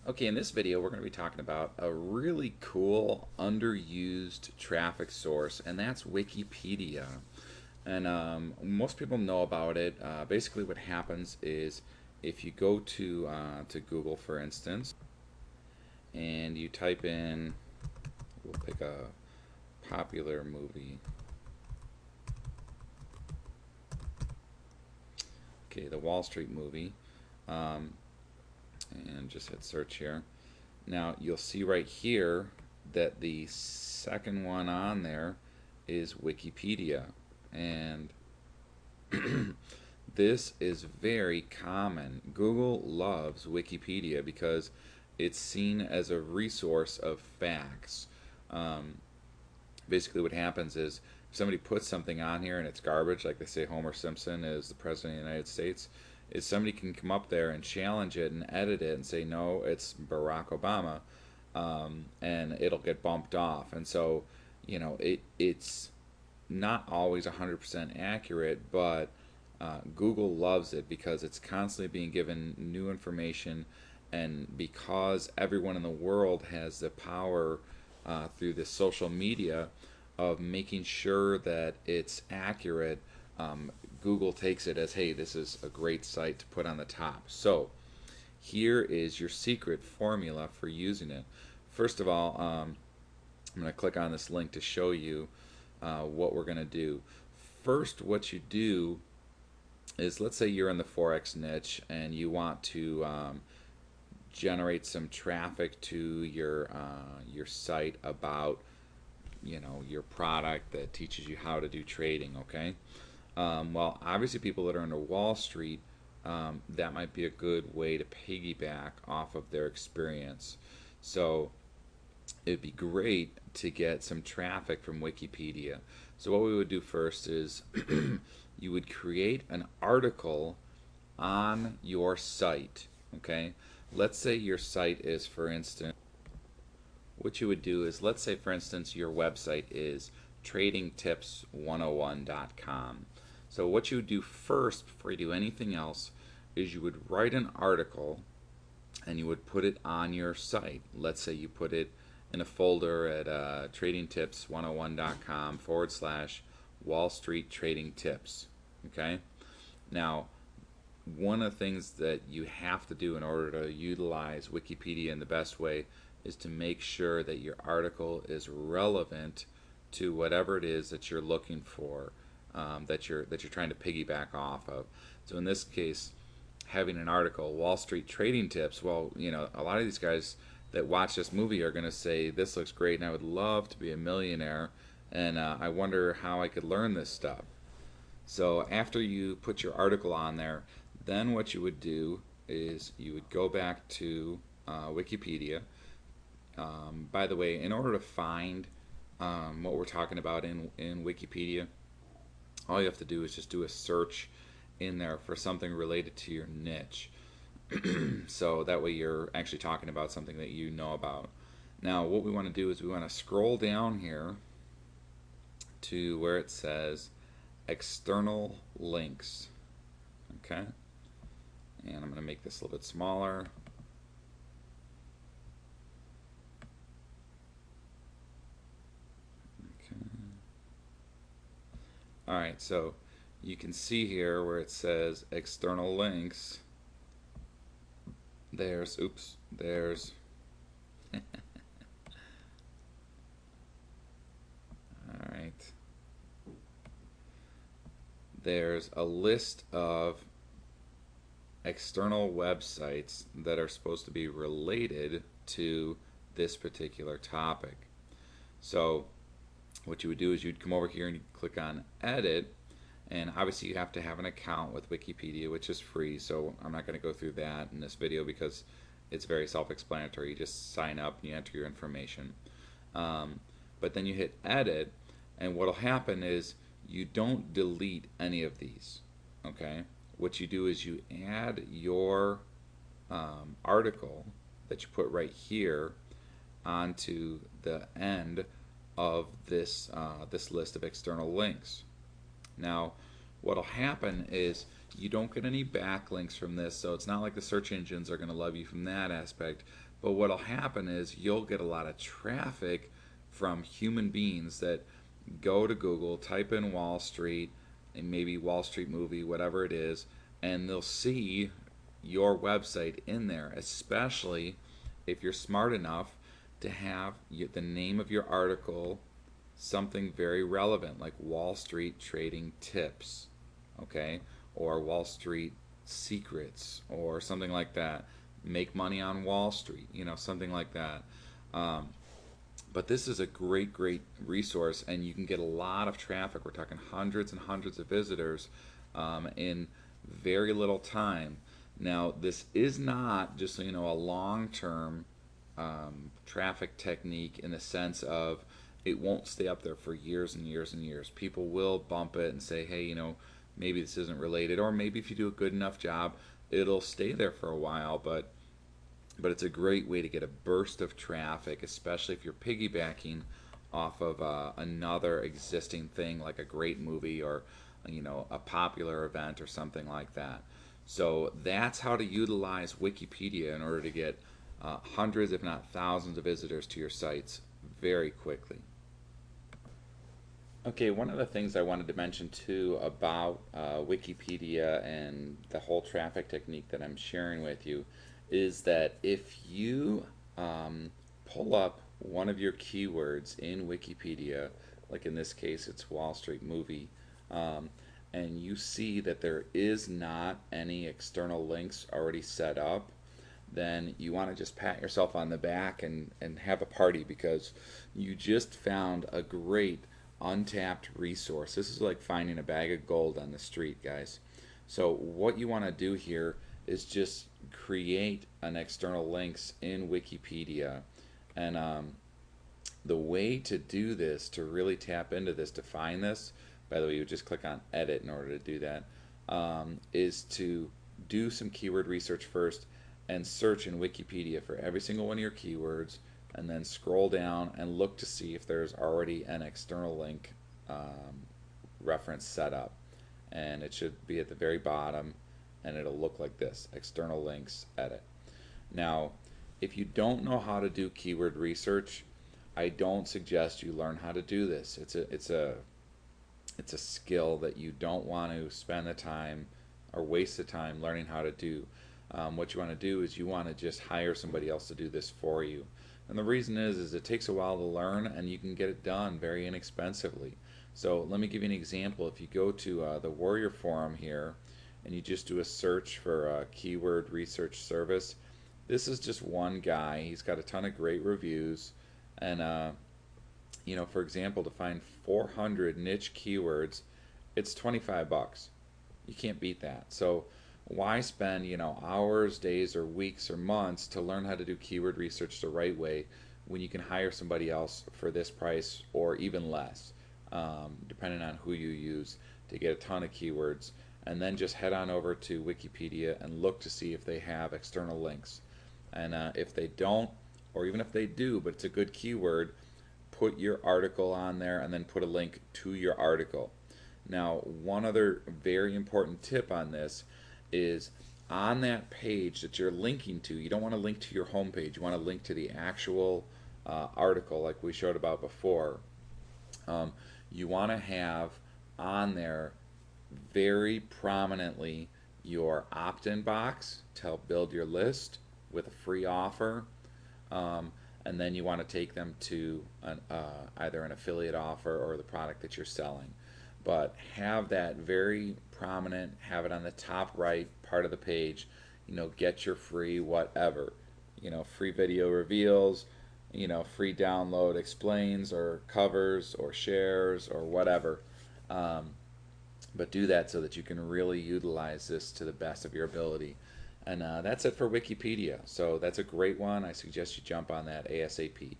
Okay, in this video, we're going to be talking about a really cool, underused traffic source, and that's Wikipedia. And most people know about it. Basically, what happens is if you go to Google, for instance, and you type in, we'll pick a popular movie. Okay, the Wall Street movie, um, and just hit search here. Now you'll see right here that the second one on there is Wikipedia, and this is very common. Google loves Wikipedia because it's seen as a resource of facts. Um, Basically, what happens is if somebody puts something on here and it's garbage, like they say Homer Simpson is the president of the United States, is somebody can come up there and challenge it and edit it and say no, it's Barack Obama, and it'll get bumped off. And so, it's not always 100% accurate, but Google loves it because it's constantly being given new information, and because everyone in the world has the power through this social media of making sure that it's accurate, Google takes it as, hey, this is a great site to put on the top. So here is your secret formula for using it. First of all, I'm going to click on this link to show you what we're going to do. First, what you do is, let's say you're in the Forex niche and you want to generate some traffic to your site about your product that teaches you how to do trading. Okay, well, obviously people that are into Wall Street, that might be a good way to piggyback off of their experience. So it'd be great to get some traffic from Wikipedia. So what we would do first is you would create an article on your site. Okay, let's say your site is, for instance, what you would do is, let's say for instance your website is tradingtips101.com. So what you would do first before you do anything else is you would write an article and you would put it on your site. Let's say you put it in a folder at tradingtips101.com / Wall Street Trading Tips. Okay, now one of the things that you have to do in order to utilize Wikipedia in the best way is to make sure that your article is relevant to whatever it is that you're looking for, that you're trying to piggyback off of. So in this case, having an article, Wall Street Trading Tips, well, a lot of these guys that watch this movie are going to say, this looks great and I would love to be a millionaire, and I wonder how I could learn this stuff. So after you put your article on there, then what you would do is you would go back to Wikipedia. By the way, in order to find what we're talking about in Wikipedia, all you have to do is just do a search in there for something related to your niche. So that way you're actually talking about something that you know about. Now what we want to do is we want to scroll down here to where it says external links. Okay, and I'm going to make this a little bit smaller. Okay. Alright, so you can see here where it says external links. There's alright, there's a list of external websites that are supposed to be related to this particular topic. So what you would do is you'd come over here and you'd click on edit, and obviously you have to have an account with Wikipedia, which is free, so I'm not going to go through that in this video because it's very self-explanatory. You just sign up and you enter your information, but then you hit edit, and what will happen is you don't delete any of these. Okay, what you do is you add your article that you put right here onto the end of this this list of external links. Now what'll happen is you don't get any backlinks from this, so it's not like the search engines are going to love you from that aspect, But what'll happen is you'll get a lot of traffic from human beings that go to Google, type in Wall Street, and maybe Wall Street movie, whatever it is, and they'll see your website in there, especially if you're smart enough to have the name of your article something very relevant, like Wall Street trading tips, okay, or Wall Street secrets, or something like that. Make money on Wall Street, something like that. Um, but this is a great resource, and you can get a lot of traffic. We're talking hundreds and hundreds of visitors in very little time. Now, this is not, just so you know, a long-term traffic technique in the sense of it won't stay up there for years and years and years. People will bump it and say, hey, maybe this isn't related, or maybe if you do a good enough job, it'll stay there for a while. But it's a great way to get a burst of traffic, especially if you're piggybacking off of another existing thing like a great movie, or a popular event or something like that. So that's how to utilize Wikipedia in order to get hundreds, if not thousands, of visitors to your sites very quickly. Okay, one of the things I wanted to mention too about Wikipedia and the whole traffic technique that I'm sharing with you is that if you pull up one of your keywords in Wikipedia, like in this case it's Wall Street movie, and you see that there is not any external links already set up, then you want to just pat yourself on the back and have a party, because you just found a great untapped resource. This is like finding a bag of gold on the street, guys. So what you want to do here is just create an external links in Wikipedia. And the way to do this, to really tap into this, to find this, by the way, you just click on edit in order to do that, is to do some keyword research first and search in Wikipedia for every single one of your keywords, and then scroll down and look to see if there's already an external link reference set up. And it should be at the very bottom, and it'll look like this: external links, edit. Now, if you don't know how to do keyword research, I don't suggest you learn how to do this. It's a skill that you don't want to spend the time or waste the time learning how to do. What you want to do is you want to just hire somebody else to do this for you. And the reason is it takes a while to learn, and you can get it done very inexpensively. So let me give you an example. If you go to the Warrior Forum here, and you just do a search for keyword research service, this is just one guy. He's got a ton of great reviews, and for example, to find 400 niche keywords, it's 25 bucks. You can't beat that. So why spend hours, days, or weeks or months to learn how to do keyword research the right way when you can hire somebody else for this price or even less, depending on who you use, to get a ton of keywords, and then just head on over to Wikipedia and look to see if they have external links. And if they don't, or even if they do, but it's a good keyword, put your article on there and then put a link to your article. Now, one other very important tip on this is, on that page that you're linking to, you don't want to link to your home page. You want to link to the actual article like we showed about before. You want to have on there very prominently your opt-in box to help build your list with a free offer, and then you want to take them to either an affiliate offer or the product that you're selling. But have that very prominent, have it on the top right part of the page, get your free whatever, free video reveals, free download explains or covers or shares or whatever. But do that so that you can really utilize this to the best of your ability. And that's it for Wikipedia. So that's a great one. I suggest you jump on that ASAP.